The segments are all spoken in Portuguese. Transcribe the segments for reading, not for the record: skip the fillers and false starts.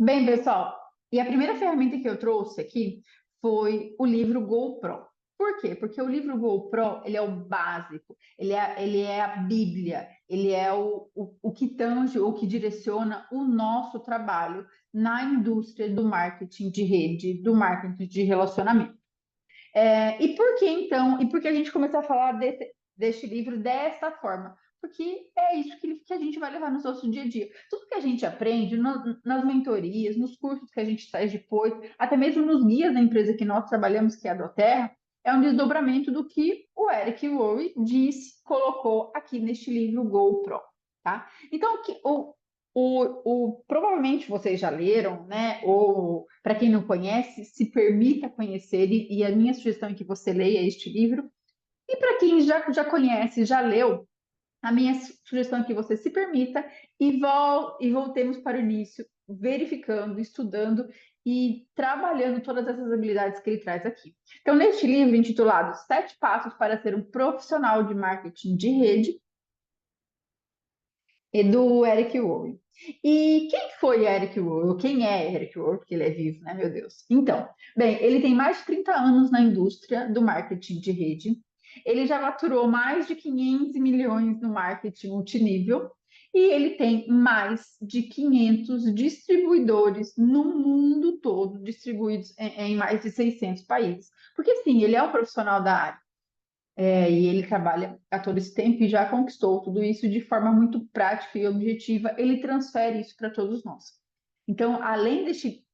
Bem, pessoal, e a primeira ferramenta que eu trouxe aqui foi o livro GoPro. Por quê? Porque o livro GoPro, ele é o básico, ele é a Bíblia, ele é o que tange ou que direciona o nosso trabalho na indústria do marketing de rede, do marketing de relacionamento. E por que então, e por que a gente começou a falar deste livro dessa forma? Porque é isso que a gente vai levar no nosso dia a dia. Tudo que a gente aprende nas mentorias, nos cursos que a gente faz depois, até mesmo nos guias da empresa que nós trabalhamos, que é a Doterra, é um desdobramento do que o Eric Worre disse, colocou aqui neste livro GoPro, tá? Então, provavelmente vocês já leram, né? Ou para quem não conhece, se permita conhecer, e a minha sugestão é que você leia este livro. E para quem já conhece, já leu, a minha sugestão é que você se permita e voltemos para o início, verificando, estudando e trabalhando todas essas habilidades que ele traz aqui. Então, neste livro intitulado Sete Passos para Ser um Profissional de Marketing de Rede, é do Eric Worre. E quem foi Eric Worre? Quem é Eric Worre? Porque ele é vivo, né, meu Deus? Então, bem, ele tem mais de 30 anos na indústria do marketing de rede. Ele já faturou mais de 500 milhões no marketing multinível e ele tem mais de 500 distribuidores no mundo todo, distribuídos em mais de 600 países. Porque, sim, ele é um profissional da área. E ele trabalha a todo esse tempo e já conquistou tudo isso de forma muito prática e objetiva. Ele transfere isso para todos nós. Então, além esse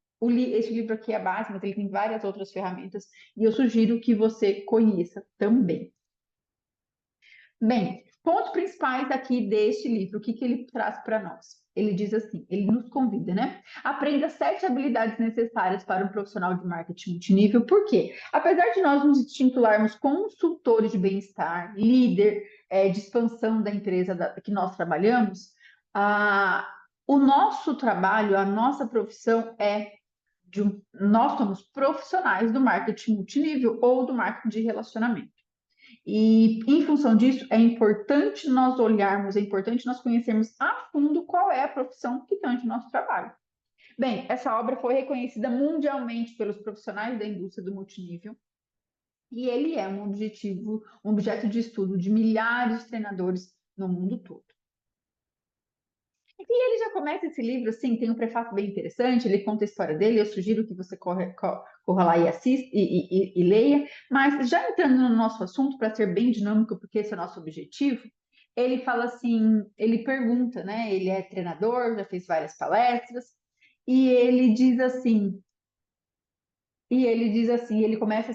livro aqui é base, mas ele tem várias outras ferramentas e eu sugiro que você conheça também. Bem, pontos principais aqui deste livro, o que ele traz para nós? Ele diz assim, ele nos convida, né? Aprenda 7 habilidades necessárias para um profissional de marketing multinível. Por quê? Apesar de nós nos intitularmos consultores de bem-estar, líder de expansão da empresa que nós trabalhamos, o nosso trabalho, a nossa profissão nós somos profissionais do marketing multinível ou do marketing de relacionamento. E, em função disso, é importante nós olharmos, é importante nós conhecermos a fundo qual é a profissão que tange o nosso trabalho. Bem, essa obra foi reconhecida mundialmente pelos profissionais da indústria do multinível e ele é um objeto de estudo de milhares de treinadores no mundo todo. E ele já começa esse livro, assim, tem um prefácio bem interessante, ele conta a história dele, eu sugiro que você corra lá e assista e leia, mas já entrando no nosso assunto, para ser bem dinâmico, porque esse é o nosso objetivo, ele fala assim, ele pergunta, né, ele é treinador, já fez várias palestras, e ele diz assim, ele começa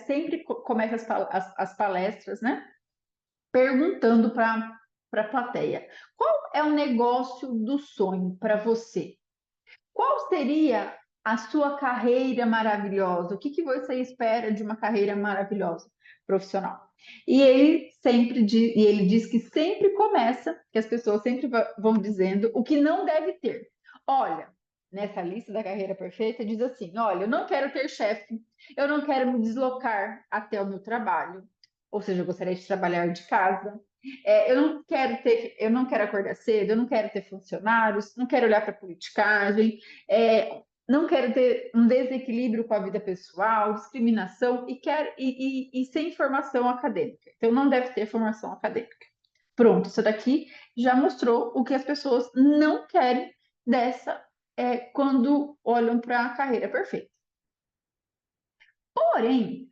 as palestras, né, perguntando para a plateia, qual é o negócio do sonho para você? Qual seria a sua carreira maravilhosa? O que você espera de uma carreira maravilhosa profissional? E ele diz que sempre começa, que as pessoas sempre vão dizendo o que não deve ter. Olha, nessa lista da carreira perfeita diz assim: olha, eu não quero ter chefe, eu não quero me deslocar até o meu trabalho, ou seja, eu gostaria de trabalhar de casa. Eu não quero acordar cedo, eu não quero ter funcionários, não quero olhar para a politicagem, não quero ter um desequilíbrio com a vida pessoal, discriminação e sem formação acadêmica. Então, não deve ter formação acadêmica. Pronto, isso daqui já mostrou o que as pessoas não querem quando olham para a carreira perfeita. Porém,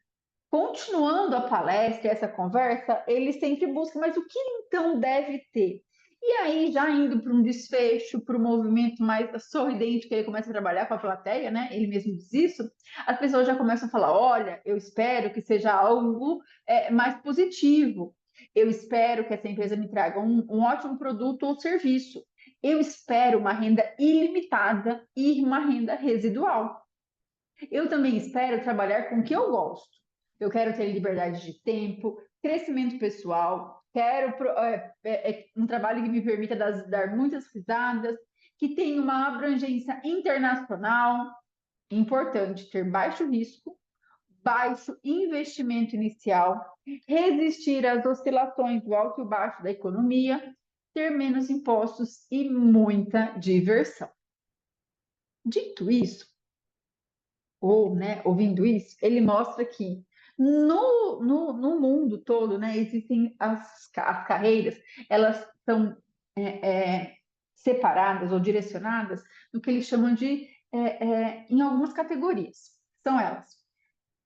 continuando a palestra, essa conversa, ele sempre busca, mas o que então deve ter? E aí, já indo para um desfecho, para o movimento mais sorridente, que ele começa a trabalhar com a plateia, né? Ele mesmo diz isso, as pessoas já começam a falar: olha, eu espero que seja algo mais positivo. Eu espero que essa empresa me traga um ótimo produto ou serviço. Eu espero uma renda ilimitada e uma renda residual. Eu também espero trabalhar com o que eu gosto. Eu quero ter liberdade de tempo, crescimento pessoal, quero um trabalho que me permita dar muitas risadas, que tenha uma abrangência internacional. Importante ter baixo risco, baixo investimento inicial, resistir às oscilações do alto e baixo da economia, ter menos impostos e muita diversão. Dito isso, ou, né, ouvindo isso, ele mostra que no mundo todo, né, existem as carreiras, elas são separadas ou direcionadas no que eles chamam de, em algumas categorias. São elas: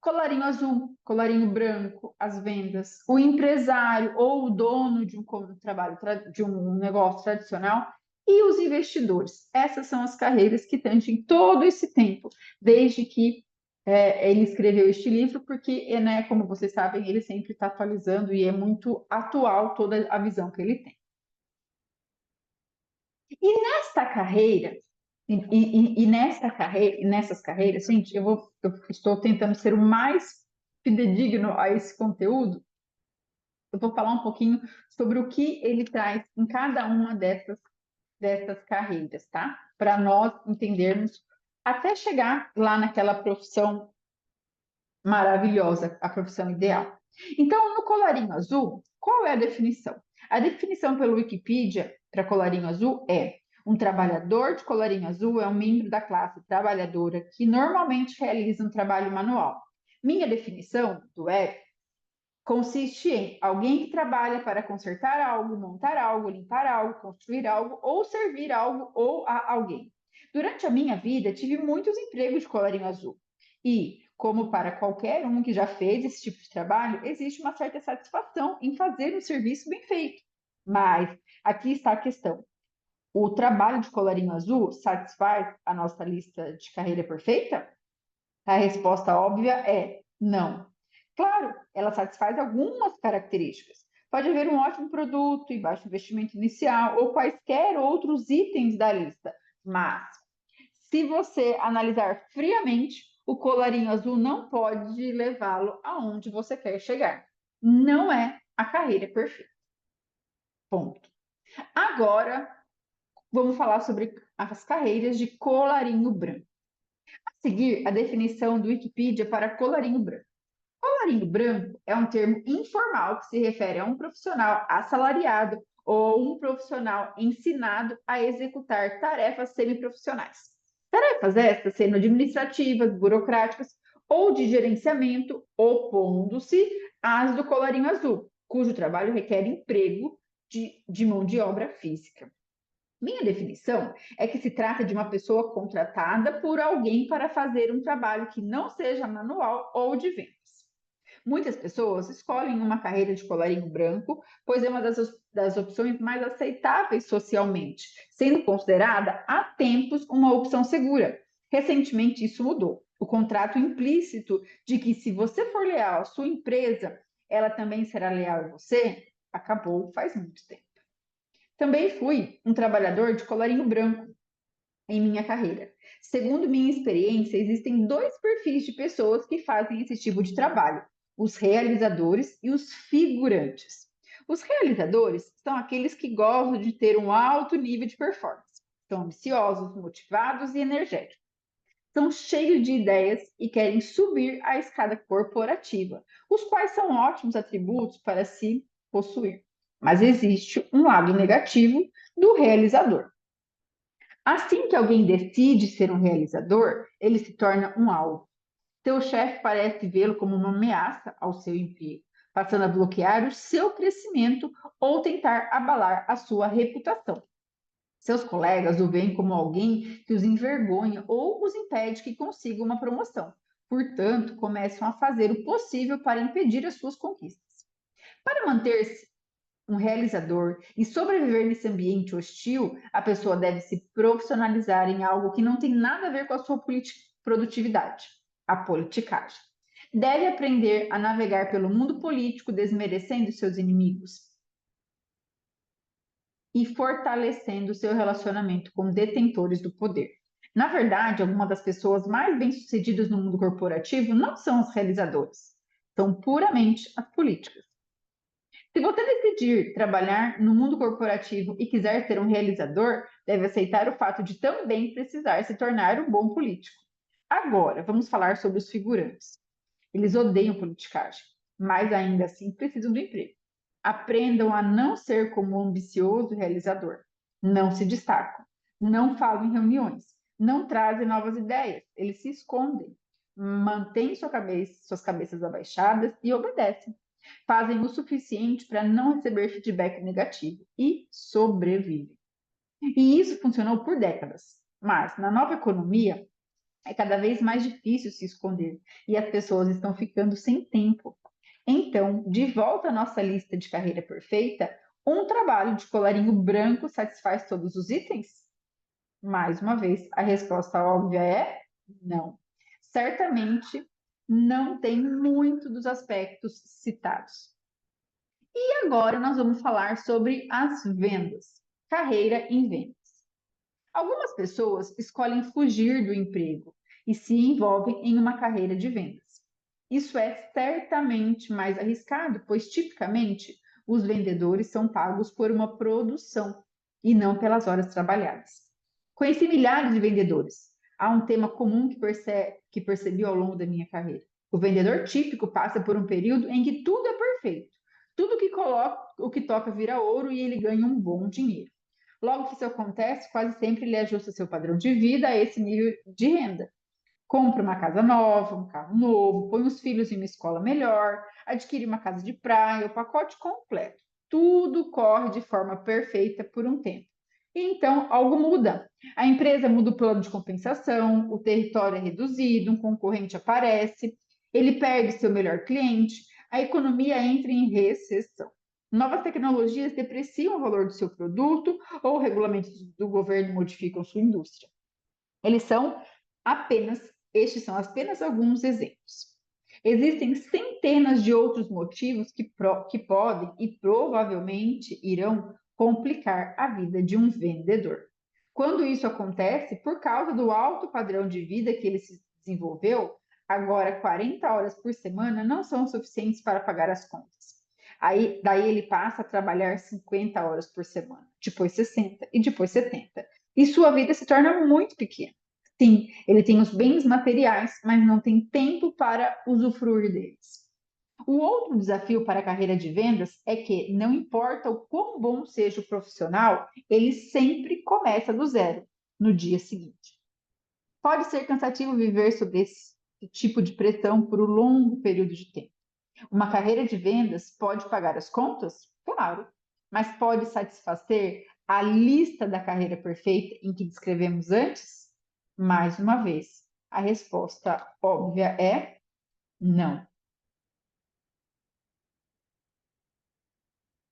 colarinho azul, colarinho branco, as vendas, o empresário ou o dono de um trabalho, de um negócio tradicional e os investidores. Essas são as carreiras que tangem todo esse tempo, desde que ele escreveu este livro, porque, né, como vocês sabem, ele sempre está atualizando e é muito atual toda a visão que ele tem. E nesta carreira, nessas carreiras, gente, eu estou tentando ser o mais fidedigno a esse conteúdo. Eu vou falar um pouquinho sobre o que ele traz em cada uma dessas carreiras, tá? Para nós entendermos até chegar lá naquela profissão maravilhosa, a profissão ideal. Então, no colarinho azul, qual é a definição? A definição pelo Wikipedia para colarinho azul é: um trabalhador de colarinho azul é um membro da classe trabalhadora que normalmente realiza um trabalho manual. Minha definição do web consiste em alguém que trabalha para consertar algo, montar algo, limpar algo, construir algo ou servir algo ou a alguém. Durante a minha vida, tive muitos empregos de colarinho azul. E, como para qualquer um que já fez esse tipo de trabalho, existe uma certa satisfação em fazer um serviço bem feito. Mas aqui está a questão: o trabalho de colarinho azul satisfaz a nossa lista de carreira perfeita? A resposta óbvia é não. Claro, ela satisfaz algumas características. Pode haver um ótimo produto e baixo investimento inicial ou quaisquer outros itens da lista. Mas, se você analisar friamente, o colarinho azul não pode levá-lo aonde você quer chegar. Não é a carreira perfeita. Ponto. Agora, vamos falar sobre as carreiras de colarinho branco. A seguir, a definição do Wikipedia para colarinho branco. Colarinho branco é um termo informal que se refere a um profissional assalariado ou um profissional ensinado a executar tarefas semiprofissionais. Tarefas estas sendo administrativas, burocráticas ou de gerenciamento, opondo-se às do colarinho azul, cujo trabalho requer emprego de mão de obra física. Minha definição é que se trata de uma pessoa contratada por alguém para fazer um trabalho que não seja manual ou de vendas. Muitas pessoas escolhem uma carreira de colarinho branco, pois é uma das opções mais aceitáveis socialmente, sendo considerada há tempos uma opção segura. Recentemente isso mudou. O contrato implícito de que se você for leal à sua empresa, ela também será leal a você, acabou faz muito tempo. Também fui um trabalhador de colarinho branco em minha carreira. Segundo minha experiência, existem dois perfis de pessoas que fazem esse tipo de trabalho: os realizadores e os figurantes. Os realizadores são aqueles que gostam de ter um alto nível de performance. São ambiciosos, motivados e energéticos. São cheios de ideias e querem subir a escada corporativa, os quais são ótimos atributos para se possuir. Mas existe um lado negativo do realizador. Assim que alguém decide ser um realizador, ele se torna um alvo. Seu chefe parece vê-lo como uma ameaça ao seu emprego, passando a bloquear o seu crescimento ou tentar abalar a sua reputação. Seus colegas o veem como alguém que os envergonha ou os impede que consiga uma promoção. Portanto, começam a fazer o possível para impedir as suas conquistas. Para manter-se um realizador e sobreviver nesse ambiente hostil, a pessoa deve se profissionalizar em algo que não tem nada a ver com a sua produtividade, a politicagem. Deve aprender a navegar pelo mundo político, desmerecendo seus inimigos e fortalecendo seu relacionamento com detentores do poder. Na verdade, algumas das pessoas mais bem-sucedidas no mundo corporativo não são os realizadores, são puramente as políticas. Se você decidir trabalhar no mundo corporativo e quiser ser um realizador, deve aceitar o fato de também precisar se tornar um bom político. Agora, vamos falar sobre os figurantes. Eles odeiam politicagem, mas ainda assim precisam do emprego. Aprendam a não ser como um ambicioso realizador. Não se destacam, não falam em reuniões, Não trazem novas ideias, eles se escondem, mantêm suas cabeças abaixadas e obedecem. Fazem o suficiente para não receber feedback negativo e sobrevivem. E isso funcionou por décadas. Mas na nova economia é cada vez mais difícil se esconder e as pessoas estão ficando sem tempo. Então, de volta à nossa lista de carreira perfeita, um trabalho de colarinho branco satisfaz todos os itens? Mais uma vez, a resposta óbvia é não. Certamente não tem muito dos aspectos citados. E agora nós vamos falar sobre as vendas, carreira em vendas. Algumas pessoas escolhem fugir do emprego e se envolvem em uma carreira de vendas. Isso é certamente mais arriscado, pois tipicamente os vendedores são pagos por uma produção e não pelas horas trabalhadas. Conheci milhares de vendedores. Há um tema comum que percebi ao longo da minha carreira. O vendedor típico passa por um período em que tudo é perfeito. Tudo que coloca, o que toca vira ouro e ele ganha um bom dinheiro. Logo que isso acontece, quase sempre ele ajusta seu padrão de vida a esse nível de renda. Compra uma casa nova, um carro novo, põe os filhos em uma escola melhor, adquire uma casa de praia, o pacote completo. Tudo corre de forma perfeita por um tempo. E então algo muda. A empresa muda o plano de compensação, o território é reduzido, um concorrente aparece, ele perde seu melhor cliente, a economia entra em recessão. Novas tecnologias depreciam o valor do seu produto ou regulamentos do governo modificam sua indústria. Eles são estes são apenas alguns exemplos. Existem centenas de outros motivos que podem e provavelmente irão complicar a vida de um vendedor. Quando isso acontece, por causa do alto padrão de vida que ele se desenvolveu, agora 40 horas por semana não são suficientes para pagar as contas. Daí ele passa a trabalhar 50 horas por semana, depois 60 e depois 70. E sua vida se torna muito pequena. Sim, ele tem os bens materiais, mas não tem tempo para usufruir deles. O outro desafio para a carreira de vendas é que, não importa o quão bom seja o profissional, ele sempre começa do zero, no dia seguinte. Pode ser cansativo viver sob esse tipo de pressão por um longo período de tempo. Uma carreira de vendas pode pagar as contas? Claro, mas pode satisfazer a lista da carreira perfeita em que descrevemos antes? Mais uma vez, a resposta óbvia é não.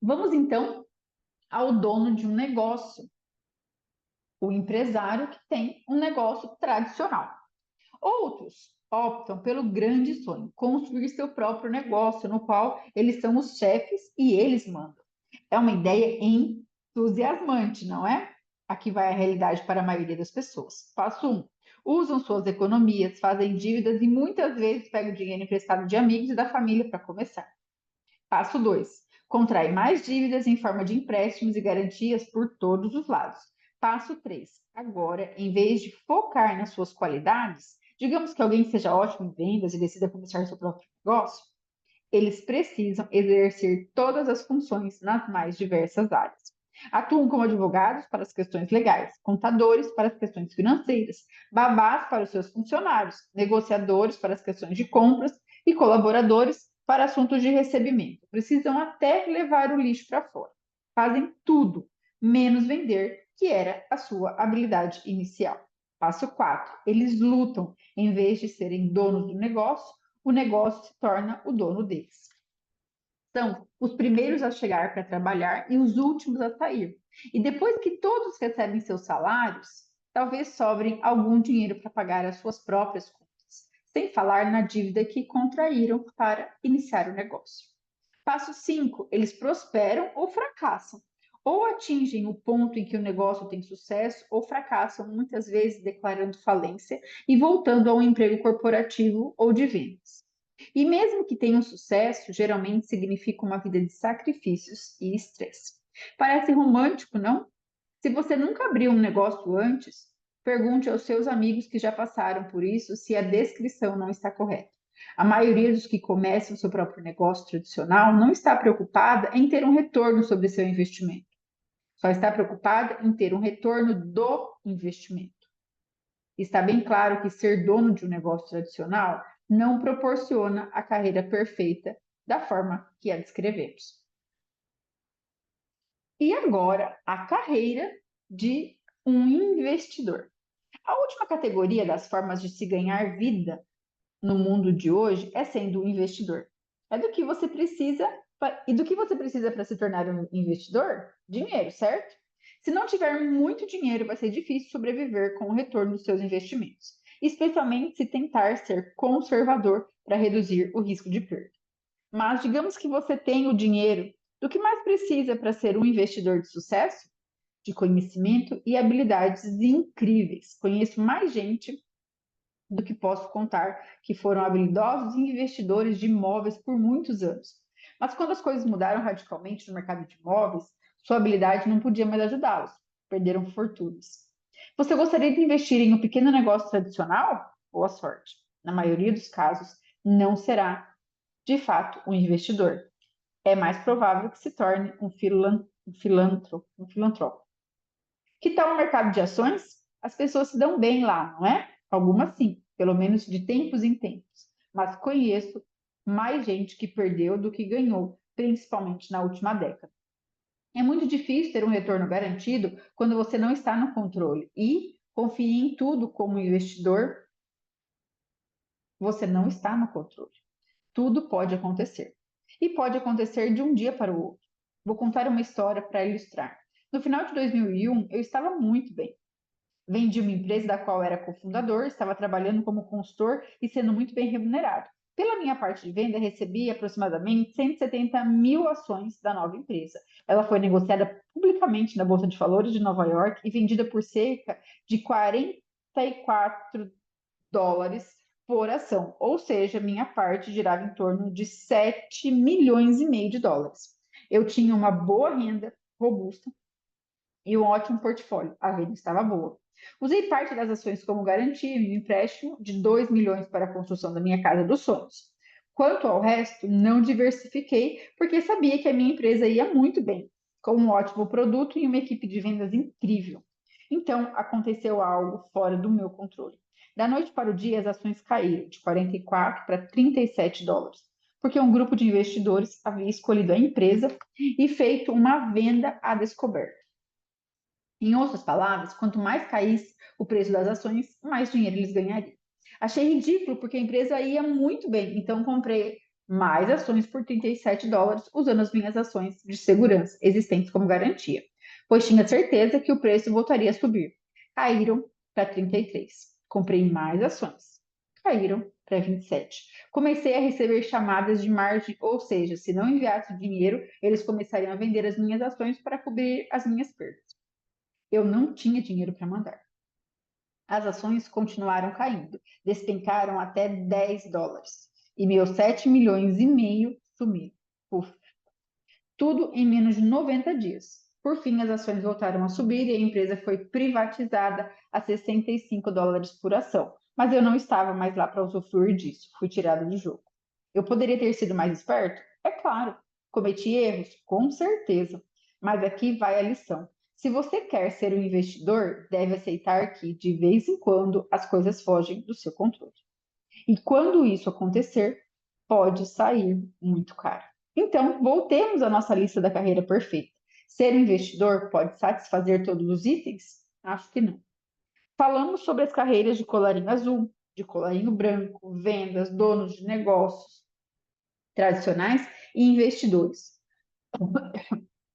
Vamos então ao dono de um negócio, o empresário que tem um negócio tradicional. Outros optam pelo grande sonho, construir seu próprio negócio, no qual eles são os chefes e eles mandam. É uma ideia entusiasmante, não é? Aqui vai a realidade para a maioria das pessoas. Passo 1. Usam suas economias, fazem dívidas e muitas vezes pegam dinheiro emprestado de amigos e da família para começar. Passo 2. Contrai mais dívidas em forma de empréstimos e garantias por todos os lados. Passo 3. Agora, em vez de focar nas suas qualidades, digamos que alguém seja ótimo em vendas e decida começar seu próprio negócio, eles precisam exercer todas as funções nas mais diversas áreas. Atuam como advogados para as questões legais, contadores para as questões financeiras, babás para os seus funcionários, negociadores para as questões de compras e colaboradores para assuntos de recebimento. Precisam até levar o lixo para fora. Fazem tudo, menos vender, que era a sua habilidade inicial. Passo 4. Eles lutam. Em vez de serem donos do negócio, o negócio se torna o dono deles. São os primeiros a chegar para trabalhar e os últimos a sair. E depois que todos recebem seus salários, talvez sobrem algum dinheiro para pagar as suas próprias contas, sem falar na dívida que contraíram para iniciar o negócio. Passo 5, eles prosperam ou fracassam. Ou atingem o ponto em que o negócio tem sucesso, ou fracassam, muitas vezes declarando falência e voltando ao emprego corporativo ou de vendas. E mesmo que tenham sucesso, geralmente significa uma vida de sacrifícios e estresse. Parece romântico, não? Se você nunca abriu um negócio antes, pergunte aos seus amigos que já passaram por isso se a descrição não está correta. A maioria dos que começam seu próprio negócio tradicional não está preocupada em ter um retorno sobre seu investimento. Só está preocupada em ter um retorno do investimento. Está bem claro que ser dono de um negócio tradicional não proporciona a carreira perfeita da forma que a descrevemos. E agora, a carreira de um investidor. A última categoria das formas de se ganhar vida no mundo de hoje é sendo um investidor. É do que você precisa e do que você precisa para se tornar um investidor? Dinheiro, certo? Se não tiver muito dinheiro, vai ser difícil sobreviver com o retorno dos seus investimentos, especialmente se tentar ser conservador para reduzir o risco de perda. Mas digamos que você tem o dinheiro, do que mais precisa para ser um investidor de sucesso? De conhecimento e habilidades incríveis. Conheço mais gente do que posso contar que foram habilidosos investidores de imóveis por muitos anos. Mas quando as coisas mudaram radicalmente no mercado de imóveis, sua habilidade não podia mais ajudá-los. Perderam fortunas. Você gostaria de investir em um pequeno negócio tradicional? Boa sorte. Na maioria dos casos, não será, de fato, um investidor. É mais provável que se torne um filantropo. Que tal o mercado de ações? As pessoas se dão bem lá, não é? Algumas sim, pelo menos de tempos em tempos. Mas conheço mais gente que perdeu do que ganhou, principalmente na última década. É muito difícil ter um retorno garantido quando você não está no controle e confie em tudo como investidor, você não está no controle. Tudo pode acontecer. E pode acontecer de um dia para o outro. Vou contar uma história para ilustrar. No final de 2001, eu estava muito bem. Vendi uma empresa da qual era cofundador, estava trabalhando como consultor e sendo muito bem remunerado. Pela minha parte de venda, recebi aproximadamente 170 mil ações da nova empresa. Ela foi negociada publicamente na Bolsa de Valores de Nova York e vendida por cerca de 44 dólares por ação, ou seja, minha parte girava em torno de 7 milhões e meio de dólares. Eu tinha uma boa renda, robusta, e um ótimo portfólio. A venda estava boa. Usei parte das ações como garantia e um empréstimo de 2 milhões para a construção da minha casa dos sonhos. Quanto ao resto, não diversifiquei, porque sabia que a minha empresa ia muito bem, com um ótimo produto e uma equipe de vendas incrível. Então, aconteceu algo fora do meu controle. Da noite para o dia, as ações caíram de 44 para 37 dólares, porque um grupo de investidores havia escolhido a empresa e feito uma venda à descoberta. Em outras palavras, quanto mais caísse o preço das ações, mais dinheiro eles ganhariam. Achei ridículo porque a empresa ia muito bem, então comprei mais ações por 37 dólares, usando as minhas ações de segurança existentes como garantia, pois tinha certeza que o preço voltaria a subir. Caíram para 33. Comprei mais ações. Caíram para 27. Comecei a receber chamadas de margem, ou seja, se não enviasse o dinheiro, eles começariam a vender as minhas ações para cobrir as minhas perdas. Eu não tinha dinheiro para mandar. As ações continuaram caindo, despencaram até 10 dólares. E meus 7 milhões e meio sumiram. Uf, tudo em menos de 90 dias. Por fim, as ações voltaram a subir e a empresa foi privatizada a 65 dólares por ação. Mas eu não estava mais lá para usufruir disso. Fui tirado do jogo. Eu poderia ter sido mais esperto? É claro. Cometi erros? Com certeza. Mas aqui vai a lição. Se você quer ser um investidor, deve aceitar que, de vez em quando, as coisas fogem do seu controle. E quando isso acontecer, pode sair muito caro. Então, voltemos à nossa lista da carreira perfeita. Ser um investidor pode satisfazer todos os itens? Acho que não. Falamos sobre as carreiras de colarinho azul, de colarinho branco, vendas, donos de negócios tradicionais e investidores.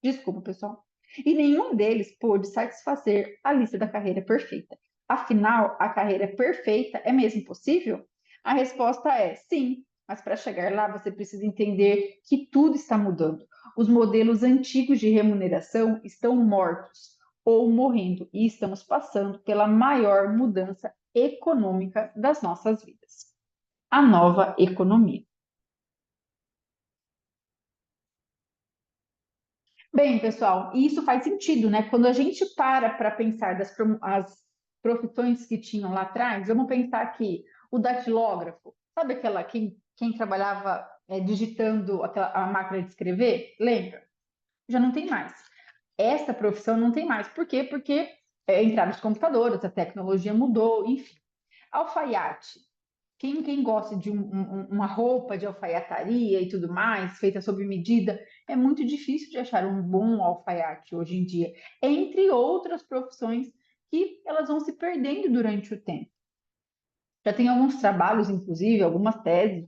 Desculpa, pessoal. E nenhum deles pôde satisfazer a lista da carreira perfeita. Afinal, a carreira perfeita é mesmo possível? A resposta é sim, mas para chegar lá você precisa entender que tudo está mudando. Os modelos antigos de remuneração estão mortos ou morrendo e estamos passando pela maior mudança econômica das nossas vidas. A nova economia. Bem, pessoal, e isso faz sentido, né? Quando a gente para pensar as profissões que tinham lá atrás, vamos pensar aqui, o datilógrafo, sabe quem trabalhava digitando a máquina de escrever? Lembra? Já não tem mais. Essa profissão não tem mais. Por quê? Porque entraram os computadores, a tecnologia mudou, enfim. Alfaiate. Quem gosta de uma roupa de alfaiataria e tudo mais, feita sob medida, é muito difícil de achar um bom alfaiate hoje em dia, entre outras profissões que elas vão se perdendo durante o tempo. Já tem alguns trabalhos, inclusive, algumas teses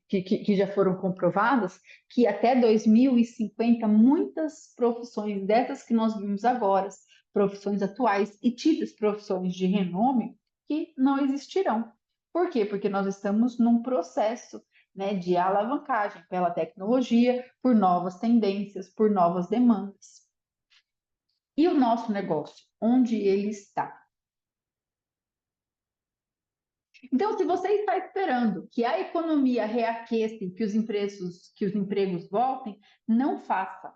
que já foram comprovadas, que até 2050, muitas profissões dessas que nós vimos agora, profissões atuais e tidas profissões de renome, que não existirão. Por quê? Porque nós estamos num processo, né, de alavancagem pela tecnologia, por novas tendências, por novas demandas. E o nosso negócio, onde ele está? Então, se você está esperando que a economia reaqueça e que os empregos voltem, não faça.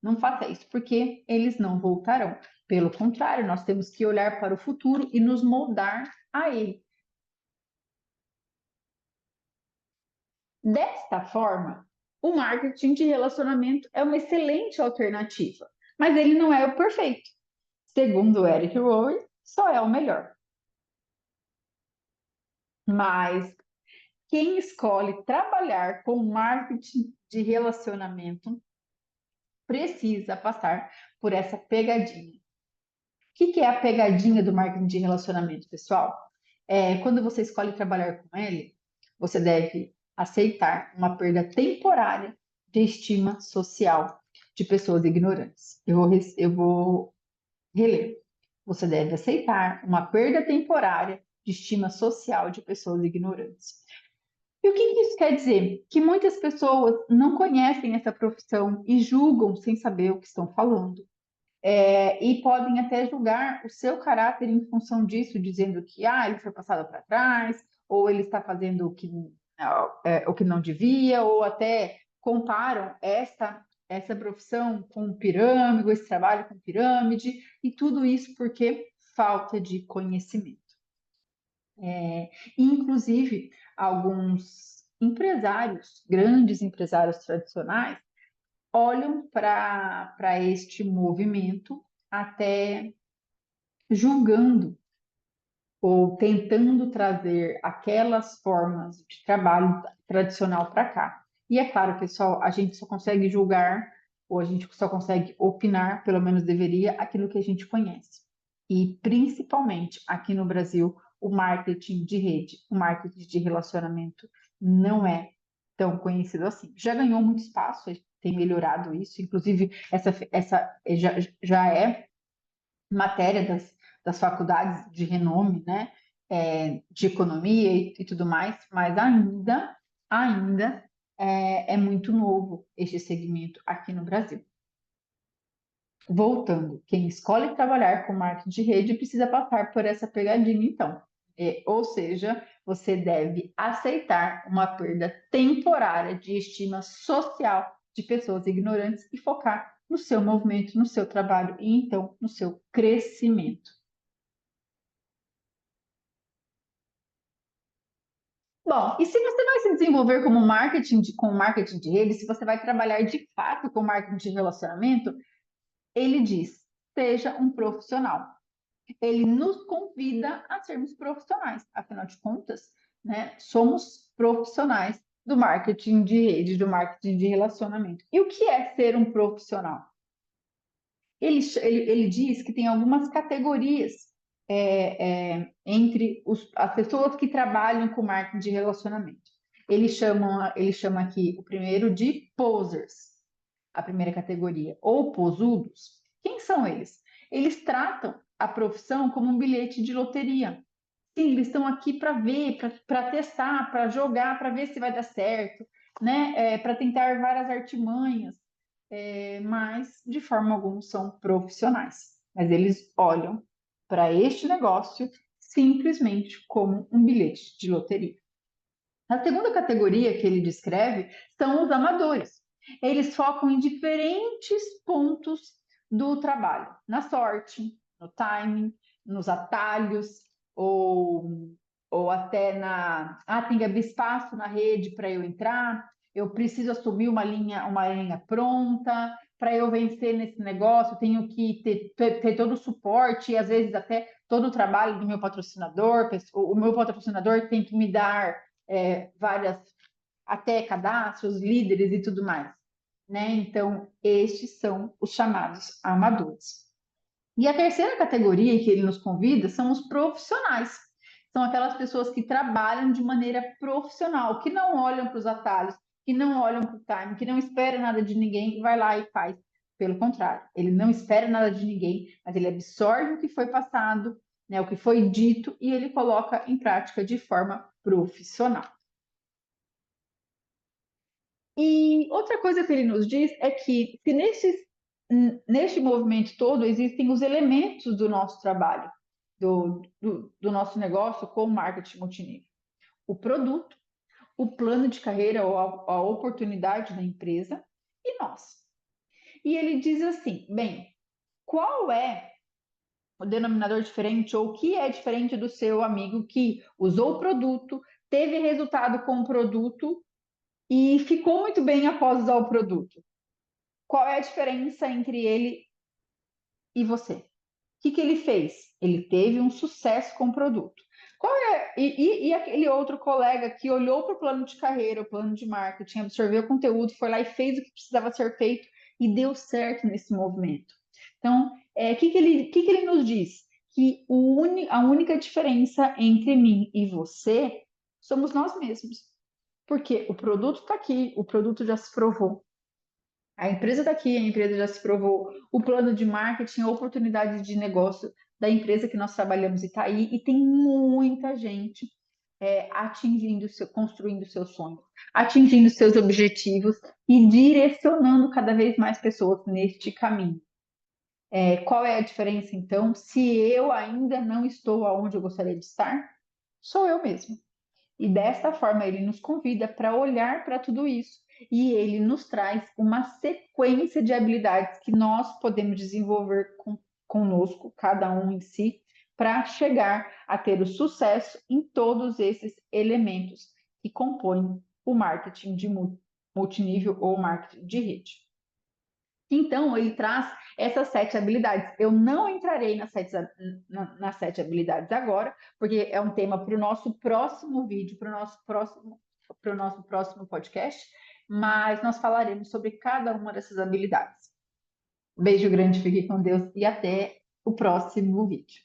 Não faça isso, porque eles não voltarão. Pelo contrário, nós temos que olhar para o futuro e nos moldar a ele. Desta forma, o marketing de relacionamento é uma excelente alternativa, mas ele não é o perfeito. Segundo Eric Rowe, só é o melhor. Mas quem escolhe trabalhar com marketing de relacionamento precisa passar por essa pegadinha. O que é a pegadinha do marketing de relacionamento, pessoal? Quando você escolhe trabalhar com ele, você deve aceitar uma perda temporária de estima social de pessoas ignorantes. Eu vou reler. Você deve aceitar uma perda temporária de estima social de pessoas ignorantes. E o que isso quer dizer? Que muitas pessoas não conhecem essa profissão e julgam sem saber o que estão falando. E podem até julgar o seu caráter em função disso, dizendo que ele foi passado para trás, ou ele está fazendo o que não devia, ou até comparam essa profissão com pirâmide, esse trabalho com pirâmide, e tudo isso porque falta de conhecimento. Inclusive, alguns empresários, grandes empresários tradicionais, olham para este movimento até julgando ou tentando trazer aquelas formas de trabalho tradicional para cá. E é claro, pessoal, a gente só consegue julgar ou a gente só consegue opinar, pelo menos deveria, aquilo que a gente conhece. E principalmente aqui no Brasil, o marketing de rede, o marketing de relacionamento não é tão conhecido assim. Já ganhou muito espaço, tem melhorado isso, inclusive essa já é matéria das faculdades de renome, né, de economia e tudo mais, mas ainda é muito novo este segmento aqui no Brasil. Voltando, quem escolhe trabalhar com marketing de rede precisa passar por essa pegadinha, então. Ou seja, você deve aceitar uma perda temporária de estima social de pessoas ignorantes e focar no seu movimento, no seu trabalho e então no seu crescimento. Bom, e se você vai se desenvolver com marketing de rede, se você vai trabalhar de fato com marketing de relacionamento, ele diz: seja um profissional. Ele nos convida a sermos profissionais. Afinal de contas, né, somos profissionais do marketing de rede, do marketing de relacionamento. E o que é ser um profissional? Ele diz que tem algumas categorias entre as pessoas que trabalham com marketing de relacionamento. Ele chama aqui o primeiro de posers, a primeira categoria, ou posudos. Quem são eles? Eles tratam a profissão como um bilhete de loteria. Sim, eles estão aqui para ver, para testar, para jogar, para ver se vai dar certo, né? Para tentar várias artimanhas, mas de forma alguma são profissionais. Mas eles olham para este negócio simplesmente como um bilhete de loteria. A segunda categoria que ele descreve são os amadores. Eles focam em diferentes pontos do trabalho, na sorte, no timing, nos atalhos, ou até tem que abrir espaço na rede para eu entrar, eu preciso assumir uma linha pronta, para eu vencer nesse negócio, eu tenho que ter todo o suporte e às vezes até todo o trabalho do meu patrocinador. O meu patrocinador tem que me dar várias, até cadastros, líderes e tudo mais, né? Então, estes são os chamados amadores. E a terceira categoria que ele nos convida são os profissionais. São aquelas pessoas que trabalham de maneira profissional, que não olham para os atalhos, que não olham para o time, que não esperam nada de ninguém, vai lá e faz. Pelo contrário, ele não espera nada de ninguém, mas ele absorve o que foi passado, né, o que foi dito, e ele coloca em prática de forma profissional. E outra coisa que ele nos diz é que se neste movimento todo existem os elementos do nosso trabalho, do nosso negócio com marketing multinível. O produto, o plano de carreira ou a oportunidade da empresa e nós. E ele diz assim, bem, qual é o denominador diferente ou o que é diferente do seu amigo que usou o produto, teve resultado com o produto e ficou muito bem após usar o produto? Qual é a diferença entre ele e você? O que ele fez? Ele teve um sucesso com o produto. E aquele outro colega que olhou para o plano de carreira, o plano de marketing, absorveu o conteúdo, foi lá e fez o que precisava ser feito e deu certo nesse movimento. Então, o que ele nos diz? Que a única diferença entre mim e você somos nós mesmos. Porque o produto está aqui, o produto já se provou. A empresa está aqui, a empresa já se provou, o plano de marketing, a oportunidade de negócio da empresa que nós trabalhamos está aí, e tem muita gente construindo seus sonhos, atingindo seus objetivos e direcionando cada vez mais pessoas neste caminho. Qual é a diferença, então, se eu ainda não estou aonde eu gostaria de estar? Sou eu mesmo. E desta forma ele nos convida para olhar para tudo isso e ele nos traz uma sequência de habilidades que nós podemos desenvolver conosco, cada um em si, para chegar a ter o sucesso em todos esses elementos que compõem o marketing de multinível ou marketing de rede. Então, ele traz essas 7 habilidades. Eu não entrarei nas 7 habilidades agora, porque é um tema para o nosso próximo vídeo, para o nosso próximo podcast, mas nós falaremos sobre cada uma dessas habilidades. Beijo grande, fique com Deus e até o próximo vídeo.